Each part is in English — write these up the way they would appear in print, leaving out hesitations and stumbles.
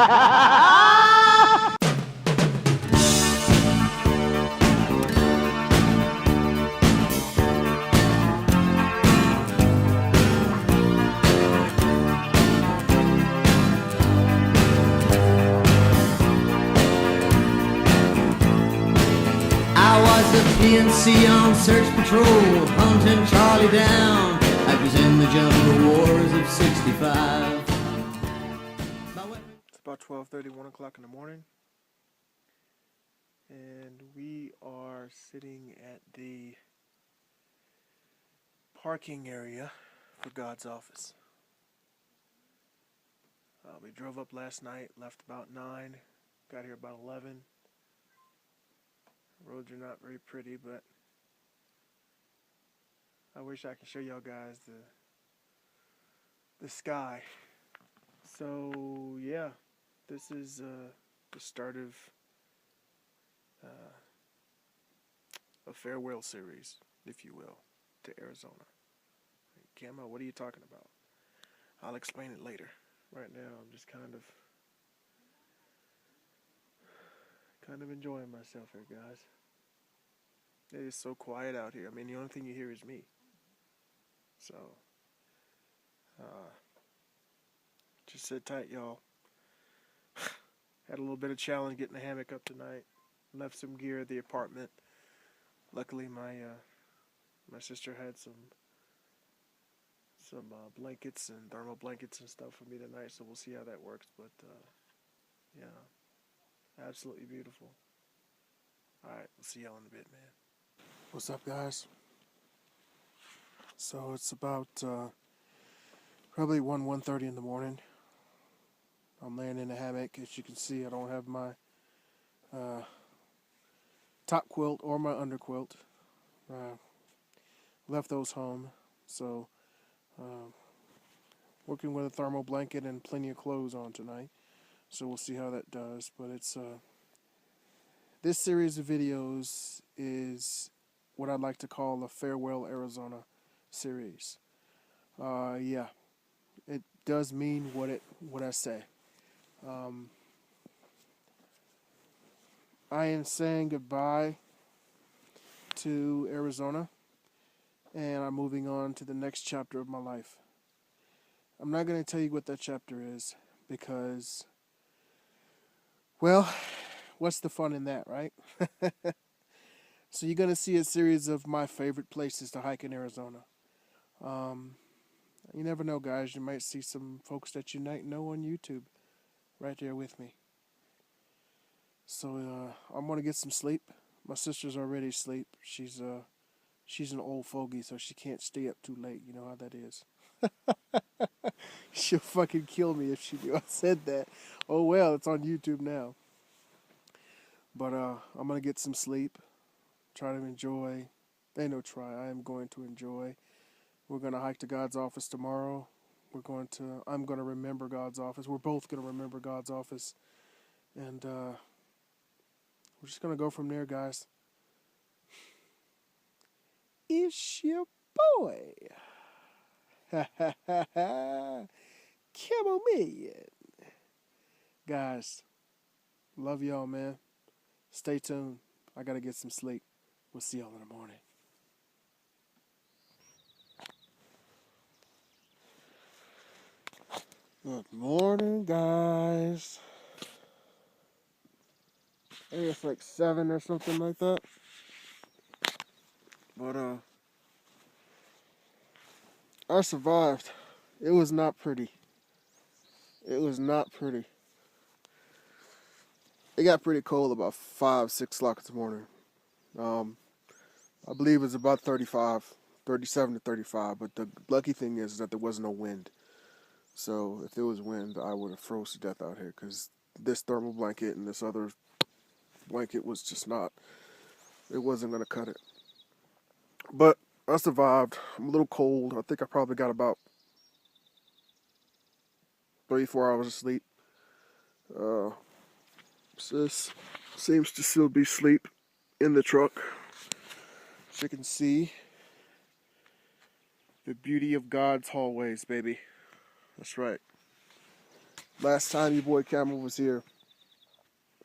I was the PNC on search patrol, hunting Charlie down. I was in the jungle wars of 65. It's about 12:30, 1 o'clock in the morning. And we are sitting at the parking area for God's office. We drove up last night, left about 9, got here about 11. Roads are not very pretty, but I wish I could show y'all guys the sky. So yeah, this is the start of a farewell series, if you will, to Arizona. Camo, what are you talking about? I'll explain it later. Right now, I'm just kind of enjoying myself here, guys. It is so quiet out here. I mean, the only thing you hear is me. So, just sit tight, y'all. Had a little bit of challenge getting the hammock up tonight. Left some gear at the apartment. Luckily, my sister had some blankets and thermal blankets and stuff for me tonight, so we'll see how that works. But yeah, absolutely beautiful. Alright, we'll see y'all in a bit, man. What's up, guys? So it's about probably 1:30 in the morning. I'm laying in a hammock. As you can see, I don't have my top quilt or my underquilt. Left those home, so working with a thermal blanket and plenty of clothes on tonight. So we'll see how that does. But it's this series of videos is what I'd like to call a Farewell Arizona series. Yeah, it does mean what I say. I am saying goodbye to Arizona, and I'm moving on to the next chapter of my life. I'm not going to tell you what that chapter is, because, well, what's the fun in that, right? So you're going to see a series of my favorite places to hike in Arizona. You never know, guys. You might see some folks that you might know on YouTube right there with me. So I'm going to get some sleep. My sister's already asleep. She's an old fogey, so she can't stay up too late. You know how that is. She'll fucking kill me if she knew I said that. Oh well, it's on YouTube now. But I'm going to get some sleep. Try to enjoy. Ain't no try. I am going to enjoy. We're going to hike to God's office tomorrow. I'm going to remember God's office. We're both going to remember God's office. And we're just going to go from there, guys. It's your boy. Camomeleon. Guys, love y'all, man. Stay tuned. I got to get some sleep. We'll see y'all in the morning. Good morning, guys. I think it's like 7 or something like that. But I survived. It was not pretty. It was not pretty. It got pretty cold about 5, 6 o'clock in the morning. I believe it was about 37 to 35. But the lucky thing is that there was no wind. So if there was wind, I would have froze to death out here, because this thermal blanket and this other blanket was just not, it wasn't going to cut it. But I survived. I'm a little cold. I think I probably got about 3-4 hours of sleep. Sis seems to still be asleep in the truck. As you can see, the beauty of God's hallways, baby. That's right. last time your boy Camel was here,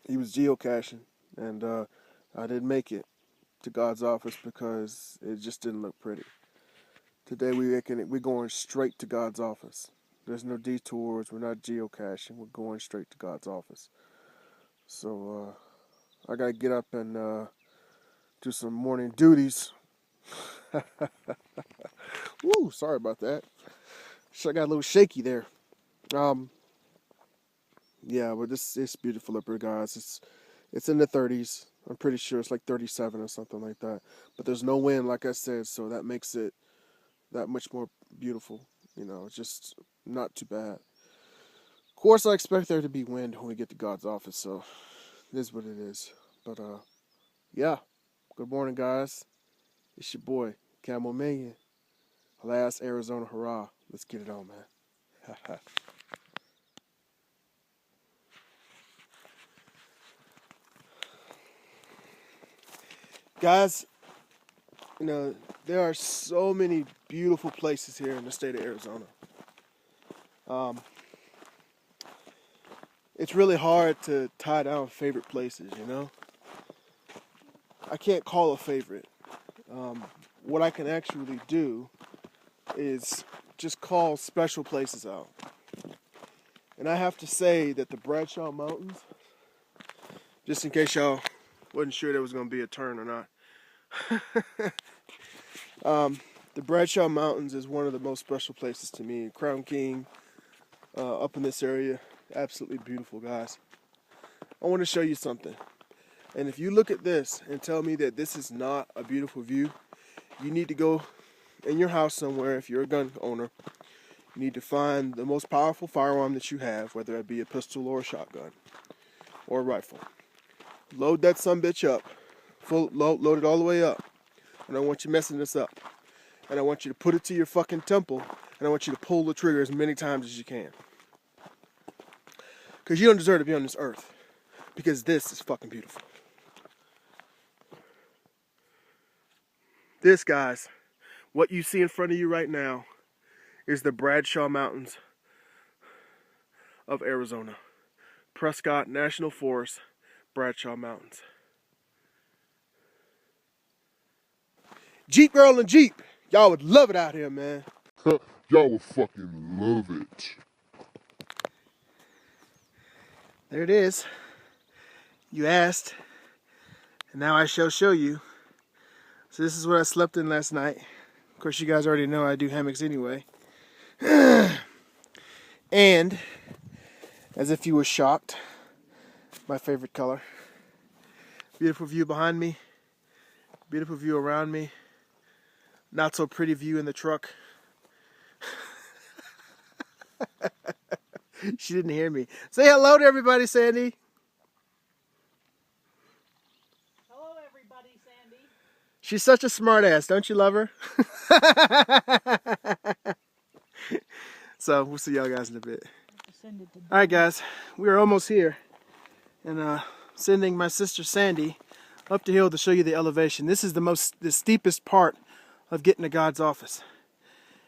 he was geocaching, and I didn't make it to God's office because it just didn't look pretty. Today we're going straight to God's office. There's no detours. We're not geocaching. We're going straight to God's office. So I gotta get up and do some morning duties. Woo! Sorry about that. I got a little shaky there. Yeah, but it's beautiful up here, guys. It's in the 30s. I'm pretty sure it's like 37 or something like that. But there's no wind, like I said, so that makes it that much more beautiful. You know, it's just not too bad. Of course, I expect there to be wind when we get to God's office, so it is what it is. But yeah. Good morning, guys. It's your boy Camomeleon. Last Arizona hurrah. Let's get it on, man. Guys, you know, there are so many beautiful places here in the state of Arizona. It's really hard to tie down favorite places, you know? I can't call a favorite. What I can actually do is just call special places out. And I have to say that the Bradshaw Mountains, just in case y'all wasn't sure there was going to be a turn or not, the Bradshaw Mountains is one of the most special places to me. Crown King, up in this area, absolutely beautiful, guys. I want to show you something. And if you look at this and tell me that this is not a beautiful view, you need to go in your house somewhere. If you're a gun owner, you need to find the most powerful firearm that you have, whether it be a pistol or a shotgun or a rifle. Load that sumbitch up, load it all the way up. And I want you messing this up. And I want you to put it to your fucking temple, and I want you to pull the trigger as many times as you can. Because you don't deserve to be on this earth. Because this is fucking beautiful. This, guys, what you see in front of you right now is the Bradshaw Mountains of Arizona. Prescott National Forest, Bradshaw Mountains. Jeep girl and Jeep. Y'all would love it out here, man. Y'all would fucking love it. There it is. You asked, and now I shall show you. So this is what I slept in last night. Of course, you guys already know I do hammocks anyway. And, as if you were shocked, my favorite color. Beautiful view behind me. Beautiful view around me. Not so pretty view in the truck. She didn't hear me. Say hello to everybody, Sandee. Hello, everybody, Sandee. She's such a smart ass. Don't you love her? So, we'll see y'all guys in a bit. Alright, guys. We are almost here. And sending my sister Sandee up the hill to show you the elevation. This is the steepest part of getting to God's office.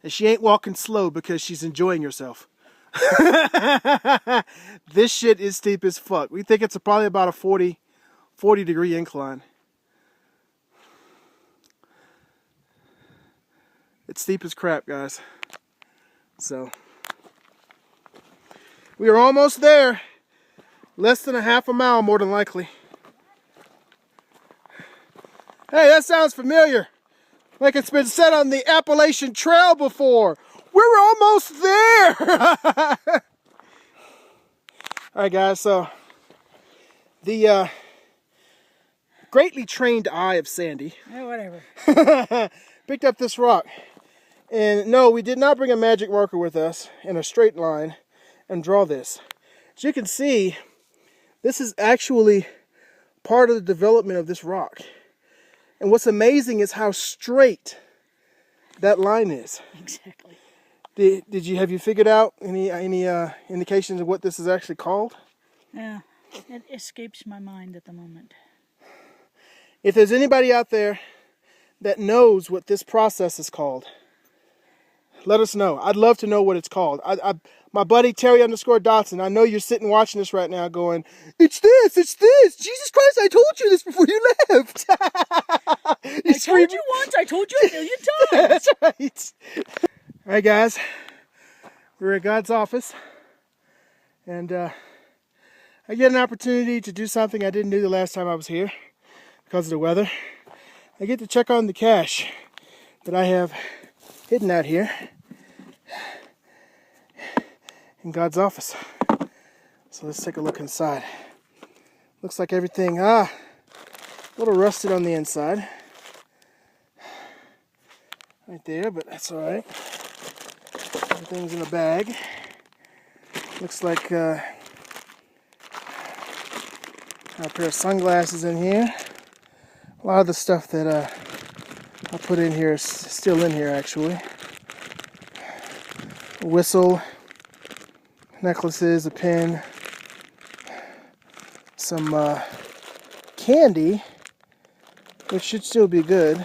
And she ain't walking slow because she's enjoying herself. This shit is steep as fuck. We think it's probably about a 40 degree incline. It's steep as crap, guys. So we are almost there. Less than a half a mile, more than likely. Hey, that sounds familiar. Like it's been said on the Appalachian Trail before. We're almost there. Alright, guys, so the greatly trained eye of Sandee Whatever. picked up this rock. And no, we did not bring a magic marker with us in a straight line and draw this. As you can see, this is actually part of the development of this rock. And what's amazing is how straight that line is. Exactly. Have you figured out any indications of what this is actually called? Yeah, it escapes my mind at the moment. If there's anybody out there that knows what this process is called, let us know. I'd love to know what it's called. My buddy Terry_Dotson. I know you're sitting watching this right now going, it's this. Jesus Christ, I told you this before you left. I told you once, I told you a million times. That's right. All right, guys. We're at God's office. And I get an opportunity to do something I didn't do the last time I was here because of the weather. I get to check on the cash that I have hidden out here in God's office. So let's take a look inside. Looks like everything, a little rusted on the inside. Right there, but that's all right. Everything's in a bag. Looks like a pair of sunglasses in here. A lot of the stuff that I put in here is still in here, actually. A whistle, necklaces, a pin, some candy, which should still be good.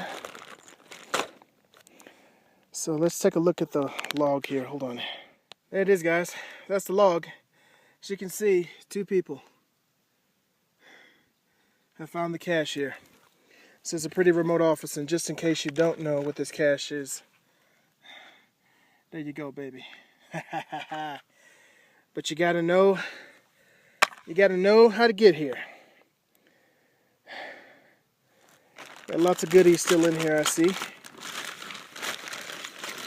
So let's take a look at the log here. Hold on. There it is, guys. That's the log. As you can see, 2 people have found the cash here. This is a pretty remote office, and just in case you don't know what this cache is, there you go, baby. But you gotta know how to get here. Got lots of goodies still in here, I see.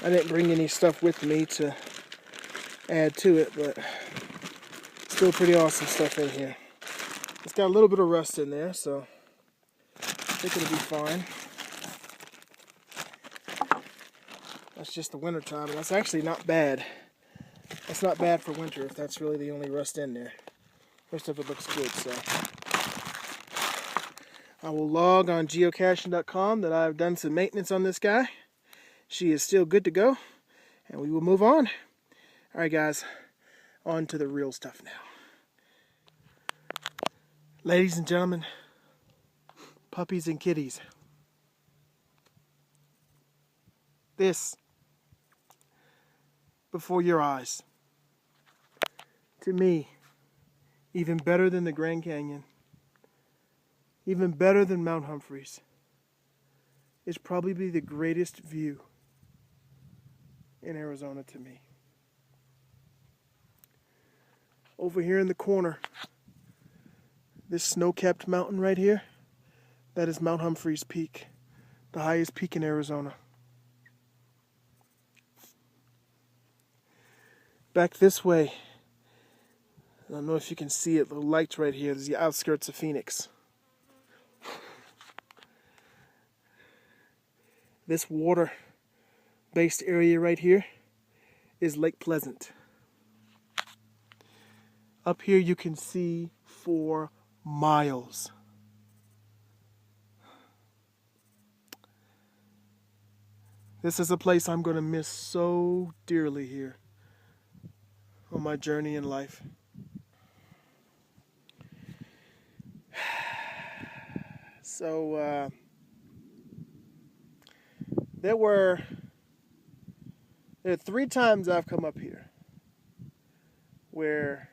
I didn't bring any stuff with me to add to it, but still pretty awesome stuff in here. It's got a little bit of rust in there, so I think it'll be fine. That's just the winter time, and that's actually not bad. That's not bad for winter if that's really the only rust in there. The rest of it looks good, so. I will log on geocaching.com that I've done some maintenance on this guy. She is still good to go, and we will move on. All right, guys, on to the real stuff now. Ladies and gentlemen, puppies and kitties, this before your eyes, to me, even better than the Grand Canyon, even better than Mount Humphreys, is probably the greatest view in Arizona to me. Over here in the corner, this snow-capped mountain right here, that is Mount Humphreys Peak, the highest peak in Arizona. Back this way, I don't know if you can see it, the lights right here, there's the outskirts of Phoenix. This water-based area right here is Lake Pleasant. Up here you can see for miles. This is a place I'm going to miss so dearly here on my journey in life. So, there are 3 times I've come up here where,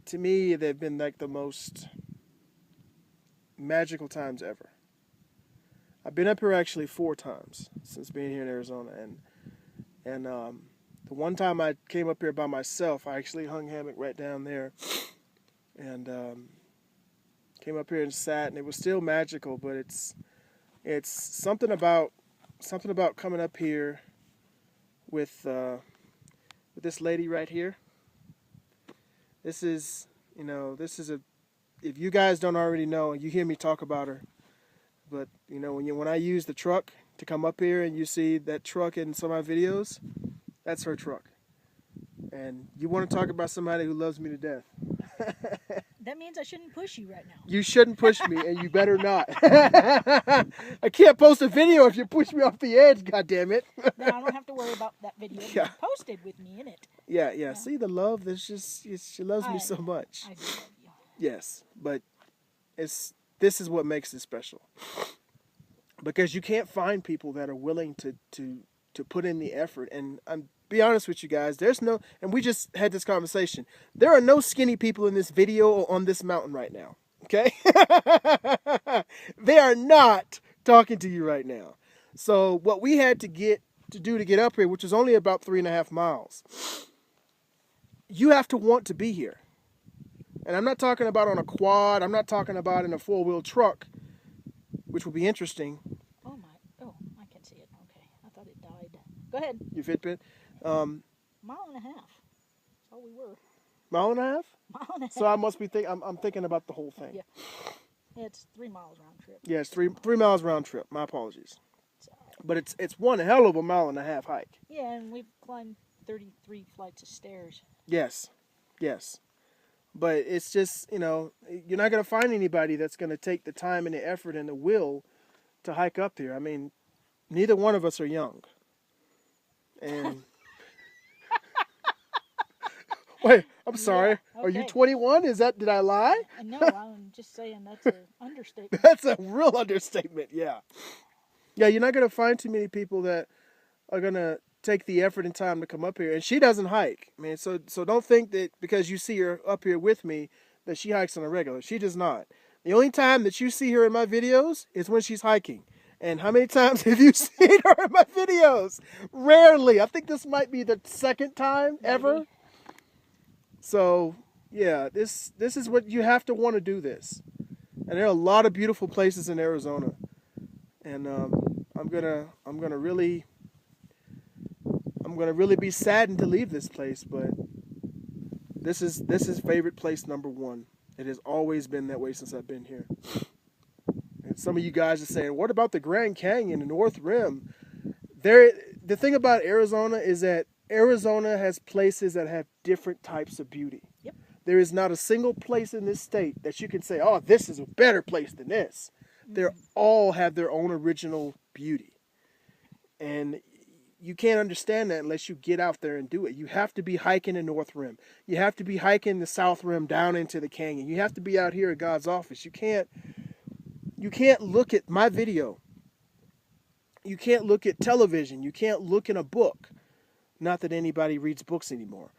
to me, they've been like the most magical times ever. I've been up here actually 4 times since being here in Arizona, and the one time I came up here by myself, I actually hung hammock right down there, and came up here and sat, and it was still magical. But it's something about coming up here with this lady right here. This is if you guys don't already know, you hear me talk about her. But when I use the truck to come up here, and you see that truck in some of my videos, that's her truck. And you want to talk about somebody who loves me to death. That means I shouldn't push you right now. You shouldn't push me, and you better not. I can't post a video if you push me off the edge, goddammit. Then I don't have to worry about that video being posted with me in it. Yeah. See the love? She loves me so much. I do love you. Yes, but this is what makes it special. Because you can't find people that are willing to put in the effort, and be honest with you guys. There's no, and we just had this conversation. There are no skinny people in this video or on this mountain right now. Okay? They are not talking to you right now. So what we had to do to get up here, which is only about 3.5 miles, you have to want to be here. And I'm not talking about on a quad. I'm not talking about in a 4-wheel truck, which would be interesting. Oh, I can see it. Okay. I thought it died. Go ahead. Your Fitbit. Mile and a half. That's all we were. Mile and a half? Mile and a half. So I must be I'm thinking about the whole thing. Yeah. It's 3 miles round trip. Yeah, it's 3 miles round trip. My apologies. So, But it's one hell of a 1.5-mile hike. yeah, and we've climbed 33 flights of stairs. Yes. But it's just, you're not going to find anybody that's going to take the time and the effort and the will to hike up here. I mean, neither one of us are young. And wait, I'm sorry. Yeah, Are you okay. 21? Did I lie? No, I'm just saying that's an understatement. That's a real understatement, yeah. Yeah, you're not going to find too many people that are going to take the effort and time to come up here. And she doesn't hike. I mean, so don't think that because you see her up here with me that she hikes on a regular. She does not. The only time that you see her in my videos is when she's hiking. And how many times have you seen her in my videos? Rarely. I think this might be the second time ever. Maybe. So, yeah, this is what you have to want to do this. And there are a lot of beautiful places in Arizona. And I'm gonna really be saddened to leave this place, but this is favorite place number 1. It has always been that way since I've been here. And some of you guys are saying, what about the Grand Canyon, the North Rim? The thing about Arizona is that Arizona has places that have different types of beauty. Yep. There is not a single place in this state that you can say, oh, this is a better place than this. They all have their own original beauty. And you can't understand that unless you get out there and do it. You have to be hiking the North Rim. You have to be hiking the South Rim down into the canyon. You have to be out here at God's office. You can't look at my video. You can't look at television. You can't look in a book. Not that anybody reads books anymore.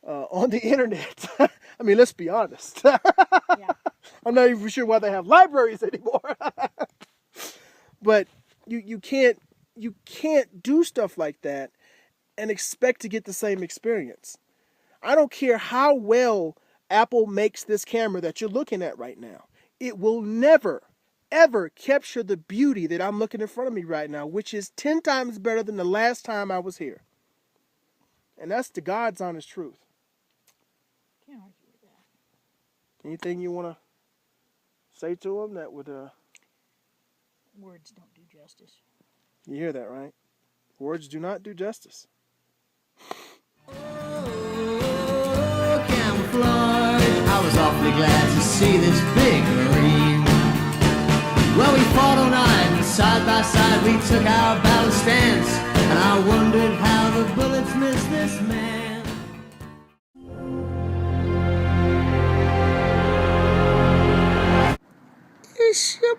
On the internet. I mean, let's be honest. Yeah. I'm not even sure why they have libraries anymore. But you can't do stuff like that and expect to get the same experience. I don't care how well Apple makes this camera that you're looking at right now. It will never, ever capture the beauty that I'm looking in front of me right now, which is 10 times better than the last time I was here. And that's the God's honest truth. Can't argue with that. Anything you want to say to them that would... Words don't do justice. You hear that, right? Words do not do justice. Oh, camouflage. I was awfully glad to see this big marine. Well, we fought all night, and side by side we took our battle stance, and I wondered how the bullets missed this man. It's your